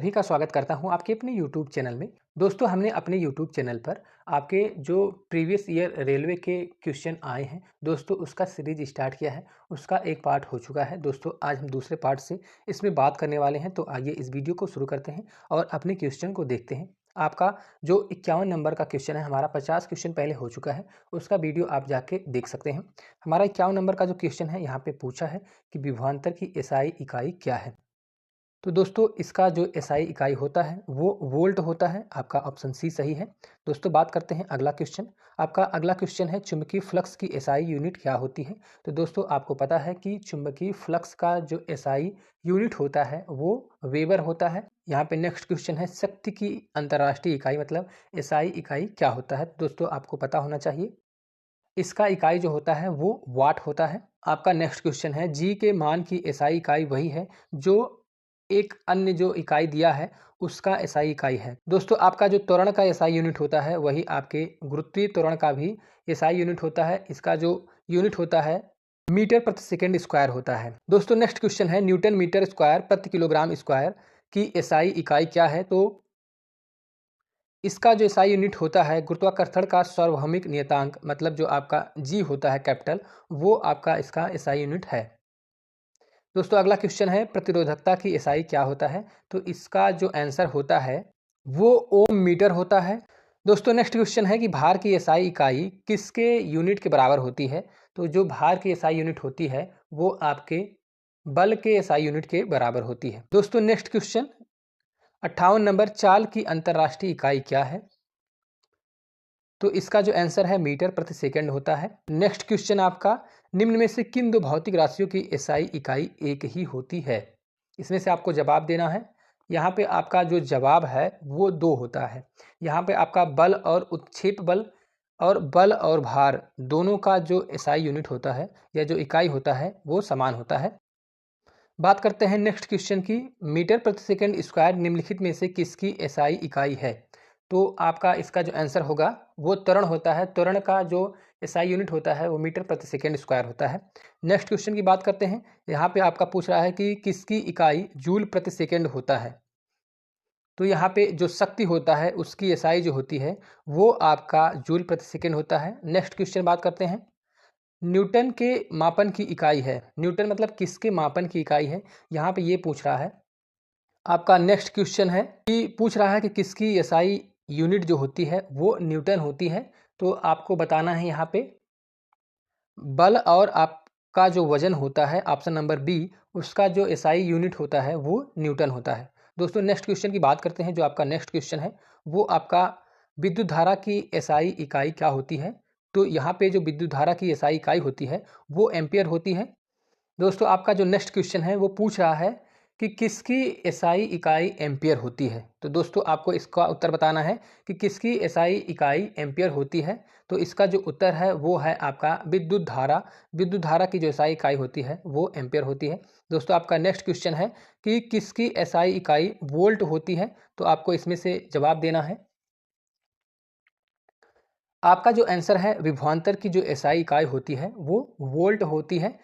सभी का स्वागत करता हूं आपके अपने YouTube चैनल में। दोस्तों, हमने अपने YouTube चैनल पर आपके जो प्रीवियस ईयर रेलवे के क्वेश्चन आए हैं दोस्तों, उसका सीरीज स्टार्ट किया है। उसका एक पार्ट हो चुका है दोस्तों। आज हम दूसरे पार्ट से इसमें बात करने वाले हैं। तो आइए इस वीडियो को शुरू करते हैं और अपने क्वेश्चन को देखते हैं। आपका जो 51 नंबर का क्वेश्चन है, हमारा 50 क्वेश्चन पहले हो चुका है, उसका वीडियो आप जाके देख सकते हैं। हमारा 51 नंबर का जो क्वेश्चन है, यहाँ पे पूछा है कि विभवांतर की एसआई इकाई क्या है। तो दोस्तों, इसका जो एसआई इकाई होता है वो वोल्ट होता है। आपका ऑप्शन सी सही है। दोस्तों, बात करते हैं अगला क्वेश्चन। आपका अगला क्वेश्चन है चुंबकीय फ्लक्स की एसआई यूनिट क्या होती है। तो दोस्तों, आपको पता है कि चुंबकीय फ्लक्स का जो एसआई यूनिट होता है वो वेबर होता है। यहाँ पे नेक्स्ट क्वेश्चन है शक्ति की अंतर्राष्ट्रीय इकाई मतलब एसआई इकाई क्या होता है। दोस्तों, आपको पता होना चाहिए। इसका इकाई जो होता है वो वाट होता है। आपका नेक्स्ट क्वेश्चन है जी के मान की एसआई इकाई वही है जो एक अन्य जो इकाई दिया है उसका एसआई इकाई है। दोस्तों, आपका जो त्वरण का एसआई यूनिट होता है वही आपके गुरुत्वीय त्वरण का भी एसआई यूनिट होता है। इसका जो यूनिट होता है मीटर प्रति सेकंड स्क्वायर होता है। दोस्तों, नेक्स्ट क्वेश्चन है न्यूटन मीटर स्क्वायर प्रति किलोग्राम स्क्वायर की एसआई इकाई क्या है। तो इसका जो एसआई यूनिट होता है गुरुत्वाकर्षण का सार्वभौमिक नियतांक मतलब जो आपका जी होता है कैपिटल, वो आपका इसका एसआई यूनिट है। दोस्तों, अगला क्वेश्चन है प्रतिरोधकता की एसआई क्या होता है। तो इसका जो आंसर होता है वो ओम मीटर होता है। दोस्तों, नेक्स्ट क्वेश्चन है कि भार की एसआई इकाई किसके यूनिट के बराबर होती है। तो जो भार की एसआई यूनिट होती है वो आपके बल के एसआई यूनिट के बराबर होती है। दोस्तों, नेक्स्ट क्वेश्चन 58 नंबर चाल की अंतर्राष्ट्रीय इकाई क्या है। तो इसका जो आंसर है मीटर प्रति सेकंड होता है। नेक्स्ट क्वेश्चन आपका निम्न में से किन दो भौतिक राशियों की एसआई इकाई एक ही होती है। इसमें से आपको जवाब देना है। यहाँ पे आपका जो जवाब है वो दो होता है। यहाँ पे आपका बल और उत्क्षेप बल और बल और भार दोनों का जो एसआई यूनिट होता है या जो इकाई होता है वो समान होता है। बात करते हैं नेक्स्ट क्वेश्चन की। मीटर प्रति सेकंड स्क्वायर निम्नलिखित में से किसकी एसआई इकाई है। तो आपका इसका जो आंसर होगा वो त्वरण होता है। त्वरण का जो एसआई यूनिट होता है वो मीटर प्रति सेकंड स्क्वायर होता है। नेक्स्ट क्वेश्चन की बात करते हैं। यहाँ पे आपका पूछ रहा है कि किसकी इकाई जूल प्रति सेकंड होता है। तो यहाँ पे जो शक्ति होता है उसकी एसआई जो होती है वो आपका जूल प्रति सेकंड होता है। नेक्स्ट क्वेश्चन बात करते हैं न्यूटन के मापन की इकाई है। न्यूटन मतलब किसके मापन की इकाई है, यहाँ पे ये पूछ रहा है। आपका नेक्स्ट क्वेश्चन है कि पूछ रहा है कि किसकी एसआई यूनिट जो होती है वो न्यूटन होती है। तो आपको बताना है यहाँ पे बल और आपका जो वजन होता है ऑप्शन नंबर बी, उसका जो एसआई यूनिट होता है वो न्यूटन होता है। दोस्तों, नेक्स्ट क्वेश्चन की बात करते हैं। जो आपका नेक्स्ट क्वेश्चन है वो आपका विद्युत धारा की एसआई इकाई क्या होती है। तो यहाँ पे जो विद्युत धारा की एसआई इकाई होती है वो एम्पियर होती है। दोस्तों, आपका जो नेक्स्ट क्वेश्चन है वो पूछ रहा है कि किसकी एसआई इकाई एम्पियर होती है। तो दोस्तों, आपको इसका उत्तर बताना है कि किसकी एसआई इकाई एम्पियर होती है। तो इसका जो उत्तर है वो है आपका विद्युत धारा। विद्युत धारा की जो एसआई इकाई होती है वो एम्पियर होती है। दोस्तों, आपका नेक्स्ट क्वेश्चन है कि किसकी एसआई इकाई वोल्ट होती है। तो आपको इसमें से जवाब देना है। आपका जो आंसर है विभवांतर की जो एसआई इकाई होती है वो वोल्ट होती है।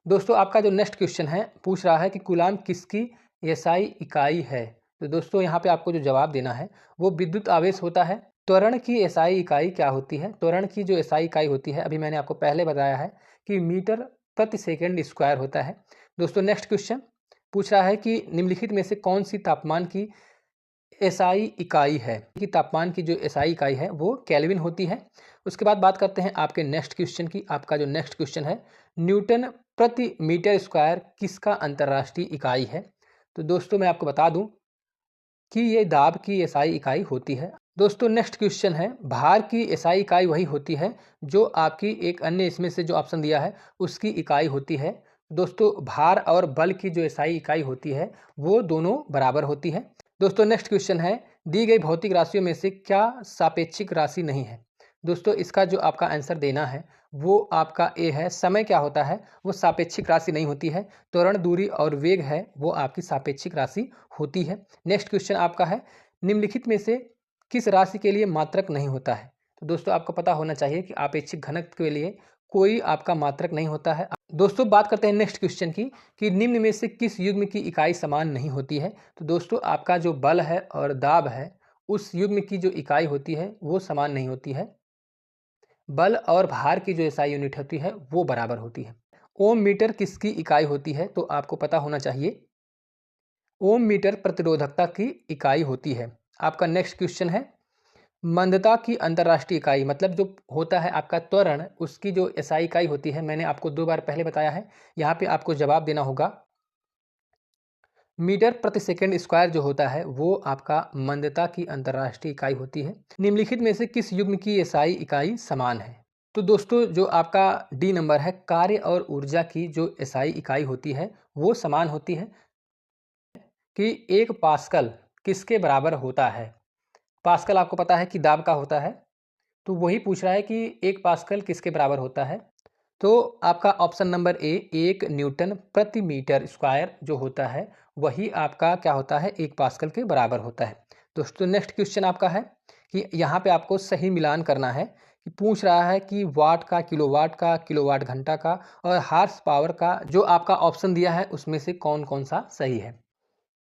दोस्तों, आपका जो नेक्स्ट क्वेश्चन है पूछ रहा है कि कूलाम किसकी एसआई इकाई है। तो दोस्तों, यहाँ पे आपको जो जवाब देना है वो विद्युत आवेश होता है। त्वरण की एसआई इकाई क्या होती है। त्वरण की जो एसआई इकाई होती है अभी मैंने आपको पहले बताया है कि मीटर प्रति सेकंड स्क्वायर होता है। दोस्तों, नेक्स्ट क्वेश्चन पूछ रहा है कि निम्नलिखित में से कौन सी तापमान की एसआई इकाई है। कि तापमान की जो एसआई इकाई है वो केल्विन होती है। उसके बाद बात करते हैं आपके नेक्स्ट क्वेश्चन की। आपका जो नेक्स्ट क्वेश्चन है न्यूटन प्रति मीटर स्क्वायर किसका अंतर्राष्ट्रीय इकाई है। तो दोस्तों, मैं आपको बता दूं कि ये दाब की एसआई इकाई होती है। दोस्तों, नेक्स्ट क्वेश्चन है भार की एसआई इकाई वही होती है जो आपकी एक अन्य इसमें से जो ऑप्शन दिया है उसकी इकाई होती है। दोस्तों, भार और बल की जो एसआई इकाई होती है वो दोनों बराबर होती है। दोस्तों, नेक्स्ट क्वेश्चन है दी गई भौतिक राशियों में से क्या सापेक्षिक राशि नहीं है। दोस्तों, इसका जो आपका आंसर देना है वो आपका ए है। समय क्या होता है वो सापेक्षिक राशि नहीं होती है। त्वरण, दूरी और वेग है वो आपकी सापेक्षिक राशि होती है। नेक्स्ट क्वेश्चन आपका है निम्नलिखित में से किस राशि के लिए मात्रक नहीं होता है। तो दोस्तों, आपको पता होना चाहिए कि आपेक्षिक घनत्व के लिए कोई आपका मात्रक नहीं होता है। दोस्तों बात करते हैं नेक्स्ट क्वेश्चन की कि निम्न में से किस युग्म की इकाई समान नहीं होती है। तो दोस्तों आपका जो बल है और दाब है उस युग्म की जो इकाई होती है वो समान नहीं होती है। बल और भार की जो एसआई यूनिट होती है वो बराबर होती है। ओम मीटर किसकी इकाई होती है तो आपको पता होना चाहिए। ओम मीटर प्रतिरोधकता की इकाई होती है। आपका नेक्स्ट क्वेश्चन है मंदता की अंतर्राष्ट्रीय इकाई मतलब जो होता है आपका त्वरण उसकी जो एसआई इकाई होती है मैंने आपको 2 बार पहले बताया है। यहाँ पे आपको जवाब देना होगा मीटर प्रति सेकंड स्क्वायर जो होता है वो आपका मंदता की अंतर्राष्ट्रीय इकाई होती है। निम्नलिखित में से किस युग्म की एसआई इकाई समान है। तो दोस्तों जो आपका डी नंबर है कार्य और ऊर्जा की जो एसआई इकाई होती है वो समान होती है कि 1 पास्कल किसके बराबर होता है। पास्कल आपको पता है कि दाब का होता है तो वही पूछ रहा है कि 1 पास्कल किसके बराबर होता है। तो आपका ऑप्शन नंबर ए 1 न्यूटन प्रति मीटर स्क्वायर जो होता है वही आपका क्या होता है 1 पास्कल के बराबर होता है। दोस्तों नेक्स्ट क्वेश्चन आपका है कि यहाँ पे आपको सही मिलान करना है कि पूछ रहा है कि वाट का, किलोवाट घंटा का और हार्स पावर का जो आपका ऑप्शन दिया है उसमें से कौन कौन सा सही है।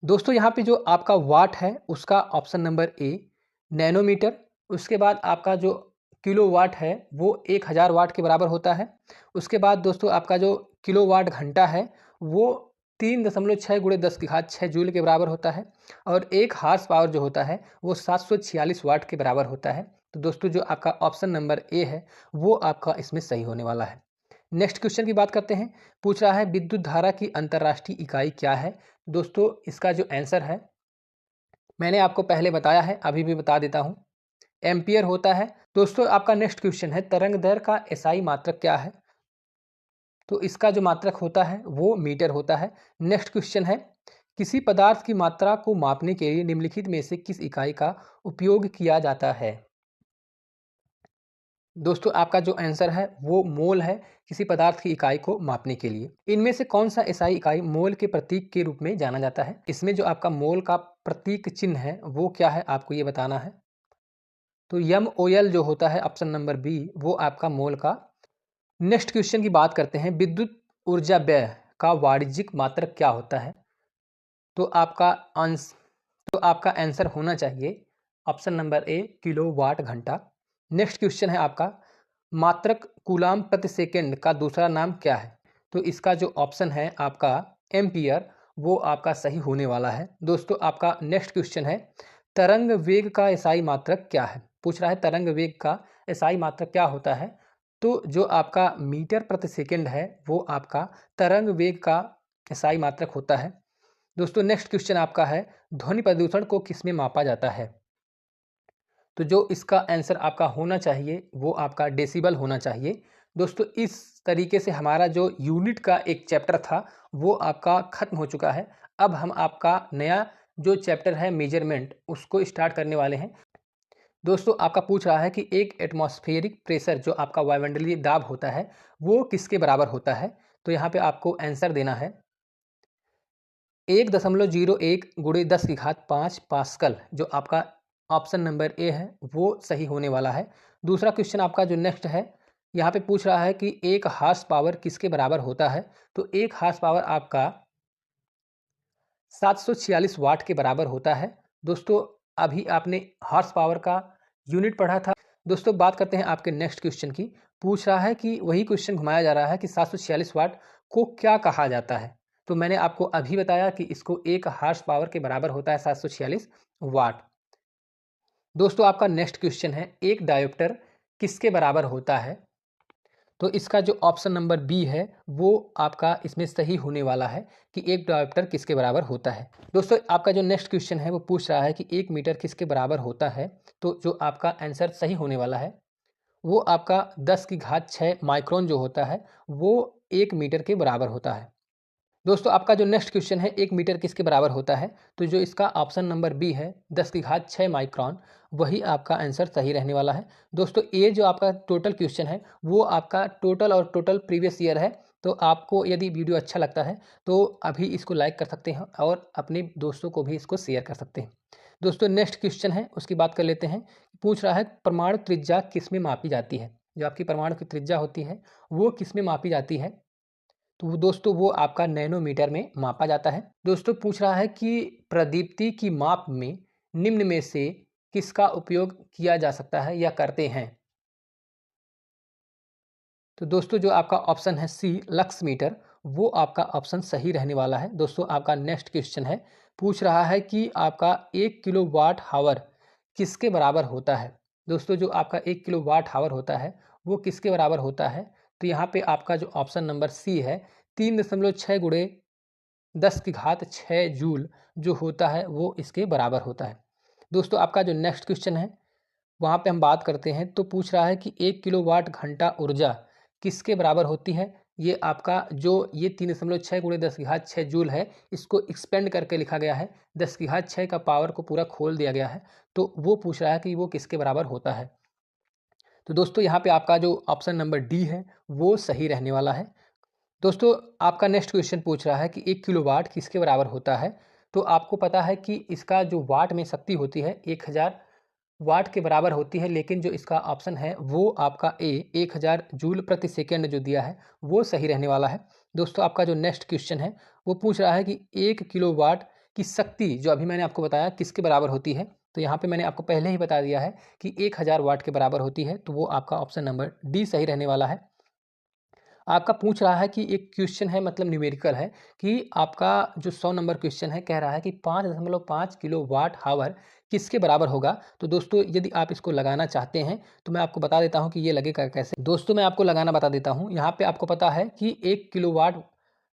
दोस्तों यहाँ पे जो आपका वाट है उसका ऑप्शन नंबर ए नैनोमीटर, उसके बाद आपका जो किलोवाट है वो 1000 वाट के बराबर होता है। उसके बाद दोस्तों आपका जो किलोवाट घंटा है वो 3.6 गुणे 10 की घात 6 जूल के बराबर होता है और 1 हार्स पावर जो होता है वो 746 वाट के बराबर होता है। तो दोस्तों जो आपका ऑप्शन नंबर ए है वो आपका इसमें सही होने वाला है। नेक्स्ट क्वेश्चन की बात करते हैं। पूछ रहा है विद्युत धारा की अंतर्राष्ट्रीय इकाई क्या है। दोस्तों इसका जो आंसर है मैंने आपको पहले बताया है, अभी भी बता देता हूं, एम्पियर होता है। दोस्तों आपका नेक्स्ट क्वेश्चन है तरंग दैर्घ्य का एसआई मात्रक क्या है। तो इसका जो मात्रक होता है वो मीटर होता है। नेक्स्ट क्वेश्चन है किसी पदार्थ की मात्रा को मापने के लिए निम्नलिखित में से किस इकाई का उपयोग किया जाता है। दोस्तों आपका जो आंसर है वो मोल है किसी पदार्थ की इकाई को मापने के लिए। इनमें से कौन सा एसआई इकाई मोल के प्रतीक के रूप में जाना जाता है। इसमें जो आपका मोल का प्रतीक चिन्ह है वो क्या है आपको ये बताना है। तो MOL जो होता है ऑप्शन नंबर बी वो आपका मोल का। नेक्स्ट क्वेश्चन की बात करते हैं विद्युत ऊर्जा व्यय का वाणिज्यिक मात्रक क्या होता है। तो आपका आंसर होना चाहिए ऑप्शन नंबर ए किलोवाट घंटा। नेक्स्ट क्वेश्चन है आपका मात्रक कूलाम प्रति सेकंड का दूसरा नाम क्या है। तो इसका जो ऑप्शन है आपका एम्पियर वो आपका सही होने वाला है। दोस्तों आपका नेक्स्ट क्वेश्चन है तरंग वेग का एसआई मात्रक क्या है। पूछ रहा है तरंग वेग का एसआई मात्रक क्या होता है। तो जो आपका मीटर प्रति सेकंड है वो आपका तरंग वेग का एसआई मात्रक होता है। दोस्तों नेक्स्ट क्वेश्चन आपका है ध्वनि प्रदूषण को किसमें मापा जाता है। तो जो इसका आंसर आपका होना चाहिए वो आपका डेसिबल होना चाहिए। दोस्तों इस तरीके से हमारा जो यूनिट का एक चैप्टर था वो आपका खत्म हो चुका है। अब हम आपका नया जो चैप्टर है मेजरमेंट उसको स्टार्ट करने वाले हैं। दोस्तों आपका पूछ रहा है कि एक एटमॉस्फेरिक प्रेशर जो आपका वायुमंडलीय दाब होता है वो किसके बराबर होता है। तो यहाँ पे आपको आंसर देना है 1.01 गुणे 10 की घात 5 पास्कल जो आपका ऑप्शन नंबर ए है वो सही होने वाला है। दूसरा क्वेश्चन आपका जो नेक्स्ट है यहाँ पे पूछ रहा है कि एक हार्स पावर किसके बराबर होता है। तो एक हार्स पावर आपका 746 वाट के बराबर होता है। दोस्तों अभी आपने हॉर्स पावर का यूनिट पढ़ा था। दोस्तों बात करते हैं आपके नेक्स्ट क्वेश्चन की। पूछ रहा है कि वही क्वेश्चन घुमाया जा रहा है कि 746 वाट को क्या कहा जाता है। तो मैंने आपको अभी बताया कि इसको एक हॉर्स पावर के बराबर होता है 746 वाट। दोस्तों आपका नेक्स्ट क्वेश्चन है एक डायोप्टर किसके बराबर होता है। तो इसका जो ऑप्शन नंबर बी है वो आपका इसमें सही होने वाला है कि एक डायोप्टर किसके बराबर होता है। दोस्तों आपका जो नेक्स्ट क्वेश्चन है वो पूछ रहा है कि 1 मीटर किसके बराबर होता है। तो जो आपका आंसर सही होने वाला है वो आपका 10 की घात 6 माइक्रोन जो होता है वो 1 मीटर के बराबर होता है। दोस्तों आपका जो नेक्स्ट क्वेश्चन है 1 मीटर किसके बराबर होता है। तो जो इसका ऑप्शन नंबर बी है 10 की घात 6 माइक्रोन वही आपका आंसर सही रहने वाला है। दोस्तों ये जो आपका टोटल क्वेश्चन है वो आपका टोटल प्रीवियस ईयर है। तो आपको यदि वीडियो अच्छा लगता है तो अभी इसको लाइक कर सकते हैं और अपने दोस्तों को भी इसको शेयर कर सकते हैं। दोस्तों नेक्स्ट क्वेश्चन है उसकी बात कर लेते हैं। पूछ रहा है परमाणु त्रिज्या किस में मापी जाती है। जो आपकी परमाणु की त्रिज्या होती है वो किस में मापी जाती है? तो दोस्तों वो आपका नैनोमीटर में मापा जाता है। दोस्तों पूछ रहा है कि प्रदीप्ति की माप में निम्न में से किसका उपयोग किया जा सकता है या करते हैं? तो दोस्तों जो आपका ऑप्शन है सी लक्स मीटर, वो आपका ऑप्शन सही रहने वाला है। दोस्तों आपका नेक्स्ट क्वेश्चन है, पूछ रहा है कि आपका 1 किलो वाट हावर किसके बराबर होता है? दोस्तों जो आपका 1 किलो वाट हावर होता है वो किसके बराबर होता है? तो यहाँ पे आपका जो ऑप्शन नंबर सी है 3.6 गुणे 10 की घात 6 जूल जो होता है वो इसके बराबर होता है। दोस्तों आपका जो नेक्स्ट क्वेश्चन है वहाँ पे हम बात करते हैं, तो पूछ रहा है कि 1 किलोवाट घंटा ऊर्जा किसके बराबर होती है? ये आपका जो ये 3.6 गुणे 10 की घात 6 जूल है, इसको एक्सपेंड करके लिखा गया है, 10 की घात 6 का पावर को पूरा खोल दिया गया है, तो वो पूछ रहा है कि वो किसके बराबर होता है। तो दोस्तों यहाँ पे आपका जो ऑप्शन नंबर डी है वो सही रहने वाला है। दोस्तों आपका नेक्स्ट क्वेश्चन पूछ रहा है कि 1 किलोवाट किसके बराबर होता है? तो आपको पता है कि इसका जो वाट में शक्ति होती है 1000 वाट के बराबर होती है, लेकिन जो इसका ऑप्शन है वो आपका ए 1000 जूल प्रति सेकेंड जो दिया है वो सही रहने वाला है। दोस्तों आपका जो नेक्स्ट क्वेश्चन है वो पूछ रहा है कि 1 किलोवाट की शक्ति जो अभी मैंने आपको बताया किसके बराबर होती है? तो यहाँ पे मैंने आपको पहले ही बता दिया है कि 1000 वाट के बराबर होती है, तो वो आपका ऑप्शन नंबर डी सही रहने वाला है। आपका पूछ रहा है कि एक क्वेश्चन है मतलब न्यूमेरिकल है कि आपका जो 100 नंबर क्वेश्चन है कह रहा है कि 5.5 किलो वाट हावर किसके बराबर होगा? तो दोस्तों यदि आप इसको लगाना चाहते हैं तो मैं आपको बता देता हूं कि ये लगेगा कैसे। दोस्तों मैं आपको लगाना बता देता हूं। यहाँ पे आपको पता है कि 1 किलो वाट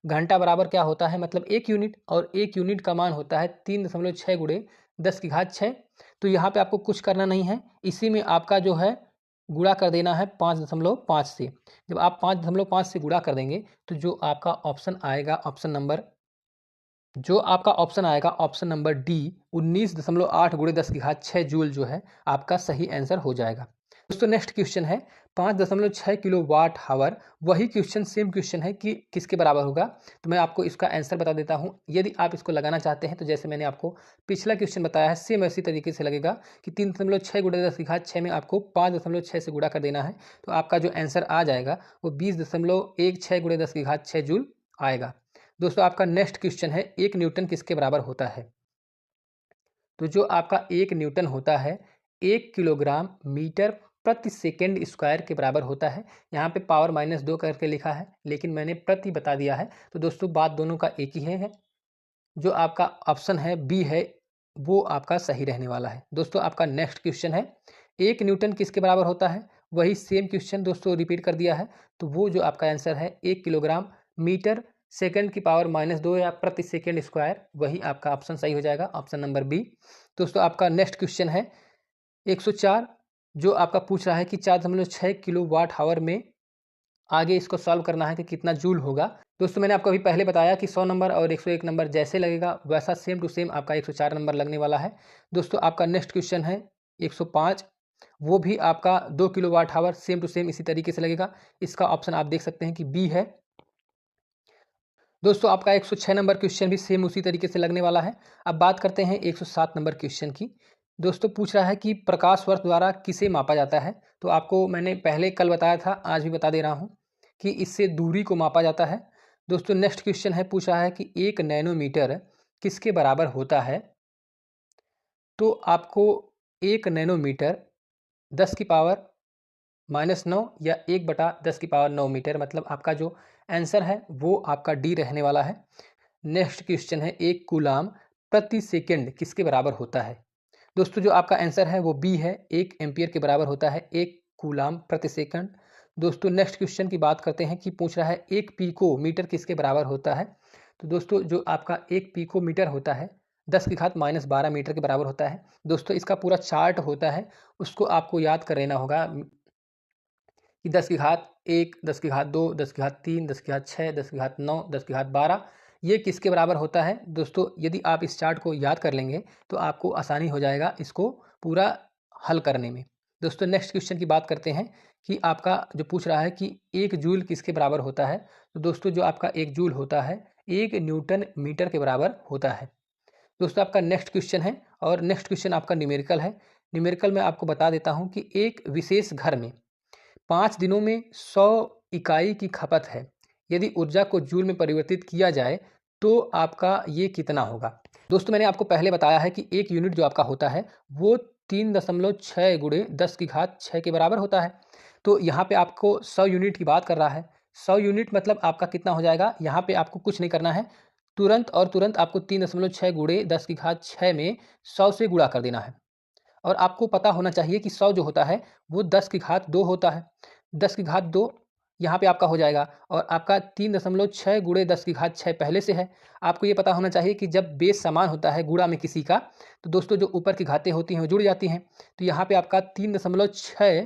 घंटा बराबर क्या होता है, मतलब 1 यूनिट, और 1 यूनिट का मान होता है 3.6 गुणे 10 की घात 6। तो यहाँ पे आपको कुछ करना नहीं है, इसी में आपका जो है गुणा कर देना है 5.5 से। जब आप 5.5 से गुणा कर देंगे तो जो आपका ऑप्शन आएगा ऑप्शन नंबर डी 19.8 गुणे 10 की घात 6 जूल जो है आपका सही आंसर हो जाएगा। दोस्तों नेक्स्ट क्वेश्चन है 5.6 किलो वाट हावर, वही क्वेश्चन सेम क्वेश्चन है कि किसके बराबर होगा? तो मैं आपको इसका आंसर बता देता हूं। यदि आप इसको लगाना चाहते हैं तो जैसे मैंने आपको पिछला क्वेश्चन बताया है सेम ऐसी तरीके से लगेगा कि 3.6 गुणे 10 की घात 6 में आपको 5.6 से गुणा कर देना है, तो आपका जो आंसर आ जाएगा वो 20.16 गुणे 10 की घात 6 जूल आएगा। दोस्तों आपका नेक्स्ट क्वेश्चन है 1 न्यूटन किसके बराबर होता है? तो जो आपका 1 न्यूटन होता है 1 किलोग्राम मीटर प्रति सेकेंड स्क्वायर के बराबर होता है। यहाँ पे पावर -2 करके लिखा है, लेकिन मैंने प्रति बता दिया है, तो दोस्तों बात दोनों का एक ही है। जो आपका ऑप्शन है बी है वो आपका सही रहने वाला है। दोस्तों आपका नेक्स्ट क्वेश्चन है 1 न्यूटन किसके बराबर होता है? वही सेम क्वेश्चन दोस्तों रिपीट कर दिया है, तो वो जो आपका आंसर है 1 किलोग्राम मीटर सेकंड की पावर -2 या प्रति सेकंड स्क्वायर, वही आपका ऑप्शन सही हो जाएगा, ऑप्शन नंबर बी। दोस्तों आपका नेक्स्ट क्वेश्चन है 104, जो आपका पूछ रहा है कि 4.6 किलो वाट हावर में आगे इसको सॉल्व करना है कि कितना जूल होगा। दोस्तों मैंने आपको अभी पहले बताया कि 100 नंबर और 101 नंबर जैसे लगेगा वैसा सेम टू सेम आपका 104 नंबर लगने वाला है। दोस्तों आपका नेक्स्ट क्वेश्चन है 105, वो भी आपका 2 kilo watt hour same to same इसी तरीके से लगेगा। इसका ऑप्शन आप देख सकते हैं कि बी है। दोस्तों आपका 106 नंबर क्वेश्चन भी सेम उसी तरीके से लगने वाला है। अब बात करते हैं 107 नंबर क्वेश्चन की। दोस्तों पूछ रहा है कि प्रकाश वर्ष द्वारा किसे मापा जाता है? तो आपको मैंने पहले कल बताया था, आज भी बता दे रहा हूँ कि इससे दूरी को मापा जाता है। दोस्तों नेक्स्ट क्वेश्चन है, पूछ रहा है कि 1 नैनोमीटर किसके बराबर होता है? तो आपको 1 नैनोमीटर 10 की पावर -9 या 1/10 की पावर 9 मीटर, मतलब आपका जो आंसर है वो आपका डी रहने वाला है। नेक्स्ट क्वेश्चन है 1 कूलाम प्रति सेकंड किसके बराबर होता है? दोस्तों जो आपका आंसर है वो बी है, 1 एम्पियर के बराबर होता है 1 कूलाम प्रति सेकंड। दोस्तों नेक्स्ट क्वेश्चन की बात करते हैं कि पूछ रहा है 1 पीको मीटर किसके बराबर होता है? तो दोस्तों जो आपका 1 पीको मीटर होता है 10 की घात -12 मीटर के बराबर होता है। दोस्तों इसका पूरा चार्ट होता है, उसको आपको याद कर लेना होगा कि 10 की घात 1, 10 की घात 2, 10 की घात 3, 10 की घात 6, 10 की घात 9, 10 की घात 12, ये किसके बराबर होता है? दोस्तों यदि आप इस चार्ट को याद कर लेंगे तो आपको आसानी हो जाएगा इसको पूरा हल करने में। दोस्तों नेक्स्ट क्वेश्चन की बात करते हैं कि आपका जो पूछ रहा है कि 1 जूल किसके बराबर होता है? तो दोस्तों जो आपका 1 जूल होता है 1 न्यूटन मीटर के बराबर होता है। दोस्तों आपका नेक्स्ट क्वेश्चन है और नेक्स्ट क्वेश्चन आपका न्यूमेरिकल है। न्यूमेरिकल में आपको बता देता हूँ कि एक विशेष घर में 5 दिनों में 100 इकाई की खपत है। यदि ऊर्जा को जूल में परिवर्तित किया जाए तो आपका ये कितना होगा। दोस्तों मैंने आपको पहले बताया है कि एक यूनिट जो आपका होता है वो 3.6 गुणे 10 की घात 6 के बराबर होता है। तो यहाँ पे आपको 100 यूनिट की बात कर रहा है। 100 यूनिट मतलब आपका कितना हो जाएगा, यहाँ पे आपको कुछ नहीं करना है, तुरंत आपको 3.6 गुणे 10 की घात 6 में 100 से गुणा कर देना है। और आपको पता होना चाहिए कि 100 जो होता है वो 10 की घात 2 होता है। 10 की घात 2 यहाँ पे आपका हो जाएगा और आपका 3.6 गुणे 10 की घात 6 पहले से है। आपको ये पता होना चाहिए कि जब बेस समान होता है गुणा में किसी का, तो दोस्तों जो ऊपर की घातें होती हैं वो जुड़ जाती हैं। तो यहाँ पे आपका 3.6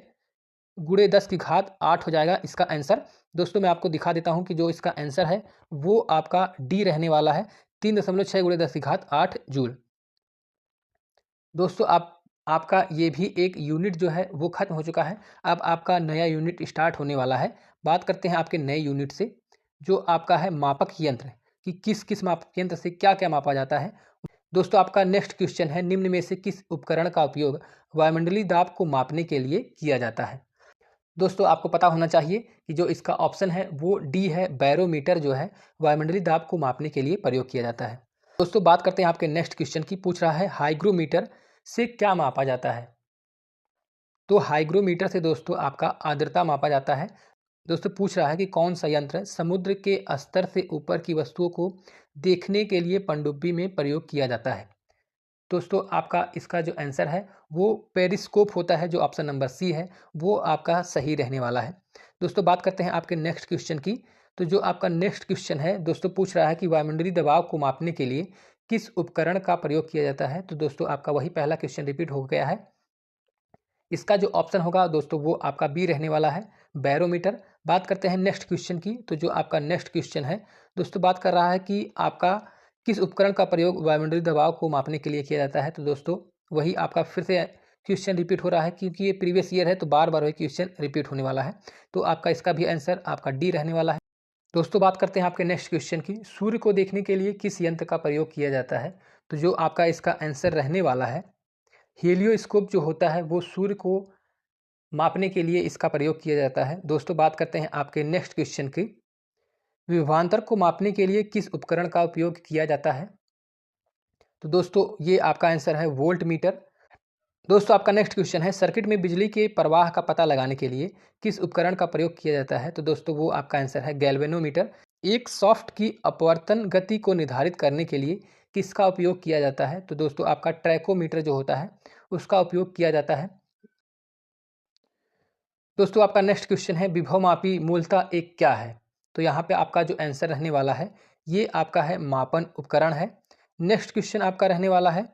गुणे 10 की घात 8 हो जाएगा इसका आंसर। दोस्तों मैं आपको दिखा देता हूँ कि जो इसका आंसर है वो आपका डी रहने वाला है, 3.6 गुणे 10 की घात 8 जूल। दोस्तों आपका ये भी एक यूनिट जो है वो खत्म हो चुका है। अब आपका नया यूनिट स्टार्ट होने वाला है। बात करते हैं आपके नए यूनिट से, जो आपका है मापक यंत्र, कि किस किस मापक यंत्र से क्या क्या मापा जाता है। दोस्तों आपका नेक्स्ट क्वेश्चन है, निम्न में से किस उपकरण का उपयोग वायुमंडलीय दाब को मापने के लिए किया जाता है। दोस्तों आपको पता होना चाहिए कि जो इसका ऑप्शन है वो डी है, बैरोमीटर जो है वायुमंडलीय दाब को मापने के लिए प्रयोग किया जाता है। दोस्तों बात करते हैं आपके नेक्स्ट क्वेश्चन की, पूछ रहा है हाइग्रोमीटर से क्या मापा जाता है। तो हाइग्रोमीटर से दोस्तों आपका आर्द्रता मापा जाता है। दोस्तों पूछ रहा है कि कौन सा यंत्र समुद्र के स्तर से ऊपर की वस्तुओं को देखने के लिए पनडुब्बी में प्रयोग किया जाता है। दोस्तों आपका इसका जो आंसर है वो पेरिस्कोप होता है, जो ऑप्शन नंबर सी है वो आपका सही रहने वाला है। दोस्तों बात करते हैं आपके नेक्स्ट क्वेश्चन की। तो जो आपका नेक्स्ट क्वेश्चन है दोस्तों, पूछ रहा है कि वायुमंडलीय दबाव को मापने के लिए किस उपकरण का प्रयोग किया जाता है। तो दोस्तों आपका वही पहला क्वेश्चन रिपीट हो गया है। इसका जो ऑप्शन होगा दोस्तों वो आपका बी रहने वाला है, बैरोमीटर। बात करते हैं नेक्स्ट क्वेश्चन की। तो जो आपका नेक्स्ट क्वेश्चन है दोस्तों, बात कर रहा है कि आपका किस उपकरण का प्रयोग वायुमंडलीय दबाव को मापने के लिए किया जाता है। तो दोस्तों वही आपका फिर से क्वेश्चन रिपीट हो रहा है, क्योंकि ये प्रीवियस ईयर है तो बार बार वही क्वेश्चन रिपीट होने वाला है। तो आपका इसका भी आंसर आपका डी रहने वाला है। दोस्तों बात करते हैं आपके नेक्स्ट क्वेश्चन की, सूर्य को देखने के लिए किस यंत्र का प्रयोग किया जाता है। तो जो आपका इसका आंसर रहने वाला है, हेलियोस्कोप जो होता है वो सूर्य को मापने के लिए इसका प्रयोग किया जाता है। दोस्तों बात करते हैं आपके नेक्स्ट क्वेश्चन की, विभवांतर को मापने के लिए किस उपकरण का उपयोग किया जाता है। तो दोस्तों ये आपका आंसर है वोल्ट मीटर। दोस्तों आपका नेक्स्ट क्वेश्चन है, सर्किट में बिजली के प्रवाह का पता लगाने के लिए किस उपकरण का प्रयोग किया जाता है। तो दोस्तों वो आपका आंसर है गैल्वेनोमीटर। एक सॉफ्ट की अपवर्तन गति को निर्धारित करने के लिए किसका उपयोग किया जाता है। तो दोस्तों आपका ट्रैकोमीटर जो होता है उसका उपयोग किया जाता है। दोस्तों आपका नेक्स्ट क्वेश्चन है, विभवमापी मूलतः एक क्या है। तो यहाँ पे आपका जो आंसर रहने वाला है ये आपका है मापन उपकरण है। नेक्स्ट क्वेश्चन आपका रहने वाला है,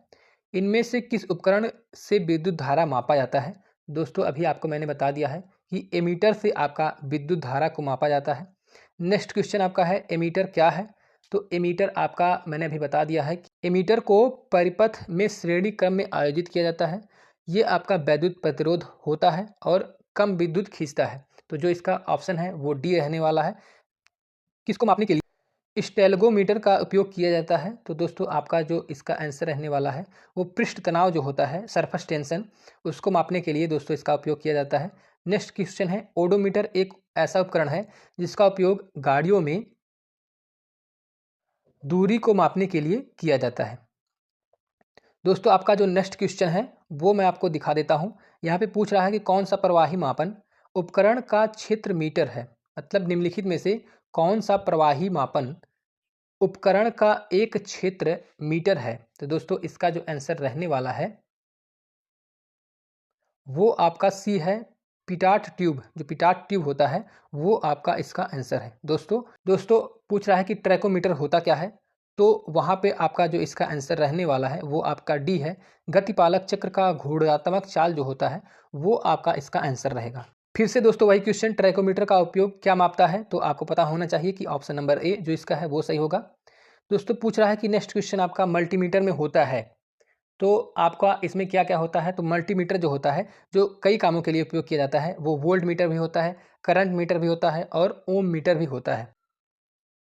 इनमें से किस उपकरण से विद्युत धारा मापा जाता है। दोस्तों अभी आपको मैंने बता दिया है कि एमीटर से आपका विद्युत धारा को मापा जाता है। नेक्स्ट क्वेश्चन आपका है, एमीटर क्या है। तो एमीटर आपका मैंने अभी बता दिया है कि एमीटर को परिपथ में श्रेणी क्रम में आयोजित किया जाता है। ये आपका वैद्युत प्रतिरोध होता है और कम विद्युत खींचता है। तो जो इसका ऑप्शन है वो डी रहने वाला है। किसको मापने के लिए स्टेल्गोमीटर का उपयोग किया जाता है। तो दोस्तों आपका जो इसका आंसर रहने वाला है वो पृष्ठ तनाव जो होता है, सरफेस टेंशन, उसको मापने के लिए दोस्तों इसका उपयोग किया जाता है। नेक्स्ट क्वेश्चन है, ओडोमीटर एक ऐसा उपकरण है जिसका उपयोग गाड़ियों में दूरी को मापने के लिए किया जाता है। दोस्तों आपका जो नेक्स्ट क्वेश्चन है वो मैं आपको दिखा देता हूँ। यहाँ पे पूछ रहा है कि कौन सा प्रवाही मापन उपकरण का क्षेत्र मीटर है। मतलब निम्नलिखित में से कौन सा प्रवाही मापन उपकरण का एक क्षेत्र मीटर है। तो दोस्तों इसका जो आंसर रहने वाला है वो आपका सी है, पिटाट ट्यूब। जो पिटाट ट्यूब होता है वो आपका इसका आंसर है। दोस्तों पूछ रहा है कि ट्रैकोमीटर होता क्या है। तो वहाँ पे आपका जो इसका आंसर रहने वाला है वो आपका डी है, गतिपालक चक्र का घूर्णात्मक चाल जो होता है वो आपका इसका आंसर रहेगा। फिर से दोस्तों वही क्वेश्चन, ट्रैकोमीटर का उपयोग क्या मापता है। तो आपको पता होना चाहिए कि ऑप्शन नंबर ए जो इसका है वो सही होगा। दोस्तों पूछ रहा है कि नेक्स्ट क्वेश्चन आपका मल्टीमीटर में होता है। तो आपका इसमें क्या क्या होता है। तो मल्टीमीटर जो होता है जो कई कामों के लिए उपयोग किया जाता है, वो वोल्ट मीटर भी होता है, करंट मीटर भी होता है और ओम मीटर भी होता है।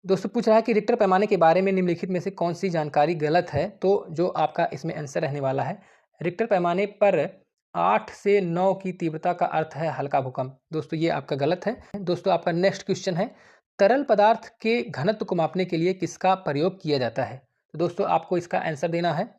दोस्तों पूछ रहा है कि रिक्टर पैमाने के बारे में निम्नलिखित में से कौन सी जानकारी गलत है। तो जो आपका इसमें आंसर रहने वाला है, रिक्टर पैमाने पर 8 से 9 की तीव्रता का अर्थ है हल्का भूकंप। दोस्तों ये आपका गलत है। दोस्तों आपका नेक्स्ट क्वेश्चन है, तरल पदार्थ के घनत्व को मापने के लिए किसका प्रयोग किया जाता है? तो दोस्तों आपको इसका आंसर देना है,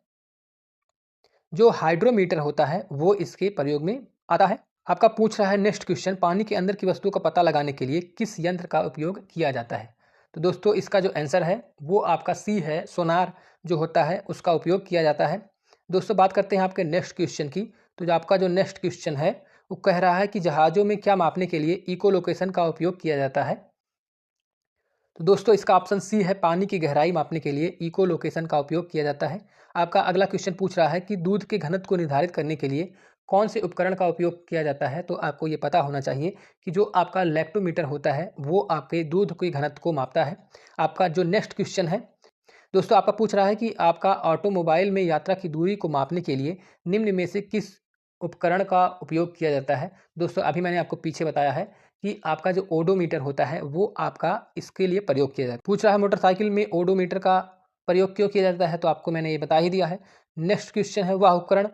जो हाइड्रोमीटर होता है वो इसके प्रयोग में आता है। आपका पूछ रहा है नेक्स्ट क्वेश्चन, पानी के अंदर की वस्तुओं का पता लगाने के लिए किस यंत्र का उपयोग किया जाता है? तो दोस्तों इसका जो आंसर है वो आपका सी है, सोनार जो होता है उसका उपयोग किया जाता है। दोस्तों बात करते हैं आपके नेक्स्ट क्वेश्चन की। तो जो आपका जो नेक्स्ट क्वेश्चन है वो कह रहा है कि जहाज़ों में क्या मापने के लिए इको लोकेशन का उपयोग किया जाता है? तो दोस्तों इसका ऑप्शन सी है, पानी की गहराई मापने के लिए इको लोकेशन का उपयोग किया जाता है। आपका अगला क्वेश्चन पूछ रहा है कि दूध के घनत्व को निर्धारित करने के लिए कौन से उपकरण का उपयोग किया जाता है? तो आपको ये पता होना चाहिए कि जो आपका लैक्टोमीटर होता है वो आपके दूध के घनत्व को मापता है। आपका जो नेक्स्ट क्वेश्चन है दोस्तों, आपका पूछ रहा है कि आपका ऑटोमोबाइल में यात्रा की दूरी को मापने के लिए निम्न में से किस उपकरण का उपयोग किया जाता है? दोस्तों अभी मैंने आपको पीछे बताया है कि आपका जो ओडोमीटर होता है वो आपका इसके लिए प्रयोग किया जाता है। पूछ रहा है मोटरसाइकिल में ओडोमीटर का प्रयोग क्यों किया जाता है? तो आपको मैंने ये बता ही दिया है। नेक्स्ट क्वेश्चन है, वह उपकरण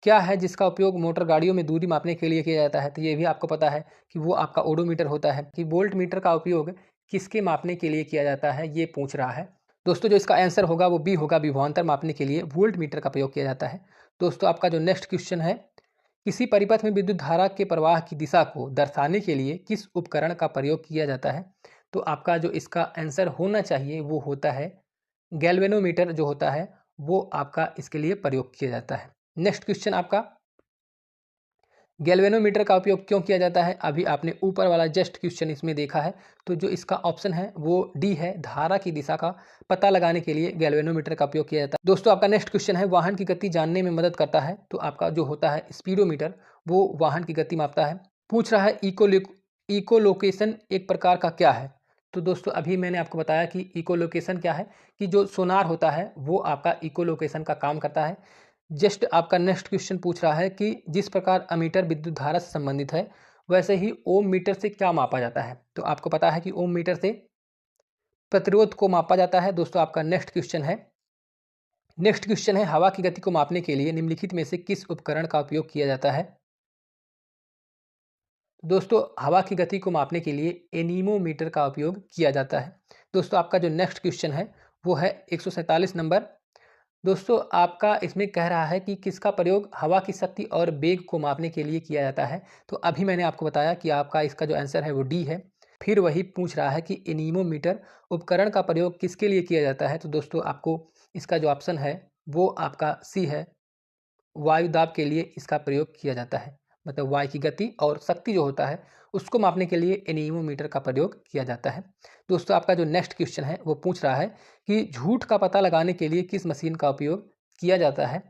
क्या है जिसका उपयोग मोटर गाड़ियों में दूरी मापने के लिए किया जाता है? तो ये भी आपको पता है कि वो आपका ओडोमीटर होता है। कि वोल्ट मीटर का उपयोग किसके मापने के लिए किया जाता है, ये पूछ रहा है। दोस्तों जो इसका आंसर होगा वो बी होगा, विभवांतर मापने के लिए वोल्ट मीटर का प्रयोग किया जाता है। दोस्तों आपका जो नेक्स्ट क्वेश्चन है, किसी परिपथ में विद्युत धारा के प्रवाह की दिशा को दर्शाने के लिए किस उपकरण का प्रयोग किया जाता है? तो आपका जो इसका आंसर होना चाहिए वो होता है गैल्वेनोमीटर जो होता है वो आपका इसके लिए प्रयोग किया जाता है। नेक्स्ट क्वेश्चन आपका, गैल्वेनोमीटर का उपयोग क्यों किया जाता है? अभी आपने ऊपर वाला जस्ट क्वेश्चन इसमें देखा है। तो जो इसका ऑप्शन है वो डी है, धारा की दिशा का पता लगाने के लिए गैल्वेनोमीटर का उपयोग किया जाता है। दोस्तों आपका नेक्स्ट क्वेश्चन है, वाहन की गति जानने में मदद करता है? तो आपका जो होता है स्पीडोमीटर वो वाहन की गति मापता है। पूछ रहा है इकोलोकेशन एक प्रकार का क्या है? तो दोस्तों अभी मैंने आपको बताया कि इकोलोकेशन क्या है, कि जो सोनार होता है वो आपका इकोलोकेशन का काम करता है। जस्ट आपका नेक्स्ट क्वेश्चन पूछ रहा है कि जिस प्रकार अमीटर विद्युत धारा से संबंधित है वैसे ही ओम मीटर से क्या मापा जाता है? तो आपको पता है कि ओम मीटर से प्रतिरोध को मापा जाता है। दोस्तों आपका नेक्स्ट क्वेश्चन है, हवा की गति को मापने के लिए निम्नलिखित में से किस उपकरण का उपयोग किया जाता है? दोस्तों हवा की गति को मापने के लिए एनीमोमीटर का उपयोग किया जाता है। दोस्तों आपका जो नेक्स्ट क्वेश्चन है वो है 147 नंबर। दोस्तों आपका इसमें कह रहा है कि किसका प्रयोग हवा की शक्ति और वेग को मापने के लिए किया जाता है? तो अभी मैंने आपको बताया कि आपका इसका जो आंसर है वो डी है। फिर वही पूछ रहा है कि एनीमोमीटर उपकरण का प्रयोग किसके लिए किया जाता है? तो दोस्तों आपको इसका जो ऑप्शन है वो आपका सी है, वायु दाब के लिए इसका प्रयोग किया जाता है। मतलब वायु की गति और शक्ति जो होता है उसको मापने के लिए एनीमोमीटर का प्रयोग किया जाता है। दोस्तों आपका जो नेक्स्ट क्वेश्चन है वो पूछ रहा है कि झूठ का पता लगाने के लिए किस मशीन का उपयोग किया जाता है?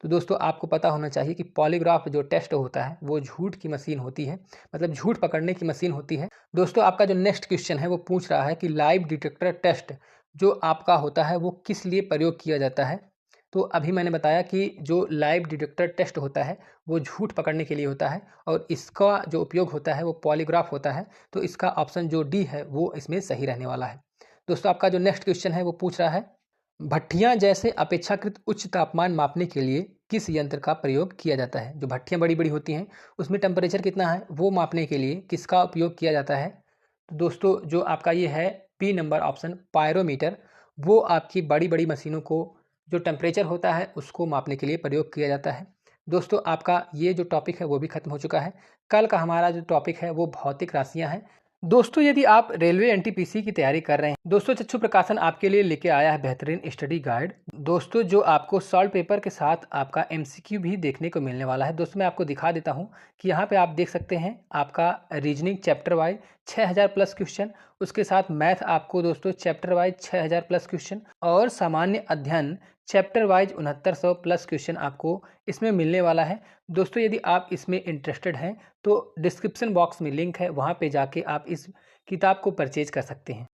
तो दोस्तों आपको पता होना चाहिए कि पॉलीग्राफ जो टेस्ट होता है वो झूठ की मशीन होती है, मतलब झूठ पकड़ने की मशीन होती है। दोस्तों आपका जो नेक्स्ट क्वेश्चन है वो पूछ रहा है कि लाइव डिटेक्टर टेस्ट जो आपका होता है वो किस लिए प्रयोग किया जाता है? तो अभी मैंने बताया कि जो लाइव डिटेक्टर टेस्ट होता है वो झूठ पकड़ने के लिए होता है और इसका जो उपयोग होता है वो पॉलीग्राफ होता है। तो इसका ऑप्शन जो डी है वो इसमें सही रहने वाला है। दोस्तों आपका जो नेक्स्ट क्वेश्चन है वो पूछ रहा है, भट्ठियां जैसे अपेक्षाकृत उच्च तापमान मापने के लिए किस यंत्र का प्रयोग किया जाता है? जो भट्ठियां बड़ी बड़ी होती हैं उसमें टेम्परेचर कितना है वो मापने के लिए किसका उपयोग किया जाता है? तो दोस्तों जो आपका ये है बी नंबर ऑप्शन, पायरोमीटर, वो आपकी बड़ी बड़ी मशीनों को जो टेम्परेचर होता है उसको मापने के लिए प्रयोग किया जाता है। दोस्तों आपका ये जो टॉपिक है वो भी खत्म हो चुका है। कल का हमारा जो टॉपिक है वो भौतिक राशियां हैं। दोस्तों यदि आप रेलवे एनटीपीसी की तैयारी कर रहे हैं, दोस्तों चक्षु प्रकाशन आपके लिए लेके आया है बेहतरीन स्टडी गाइड। दोस्तों जो आपको सॉल्व पेपर के साथ आपका एमसीक्यू भी देखने को मिलने वाला है। दोस्तों मैं आपको दिखा देता हूं कि यहाँ पे आप देख सकते हैं आपका reasoning chapter wise 6000 plus question, उसके साथ मैथ आपको दोस्तों चैप्टर वाइज 6000 प्लस क्वेश्चन और सामान्य अध्ययन चैप्टर वाइज 6900 प्लस क्वेश्चन आपको इसमें मिलने वाला है। दोस्तों यदि आप इसमें इंटरेस्टेड हैं तो डिस्क्रिप्शन बॉक्स में लिंक है, वहाँ पे जाके आप इस किताब को परचेज कर सकते हैं।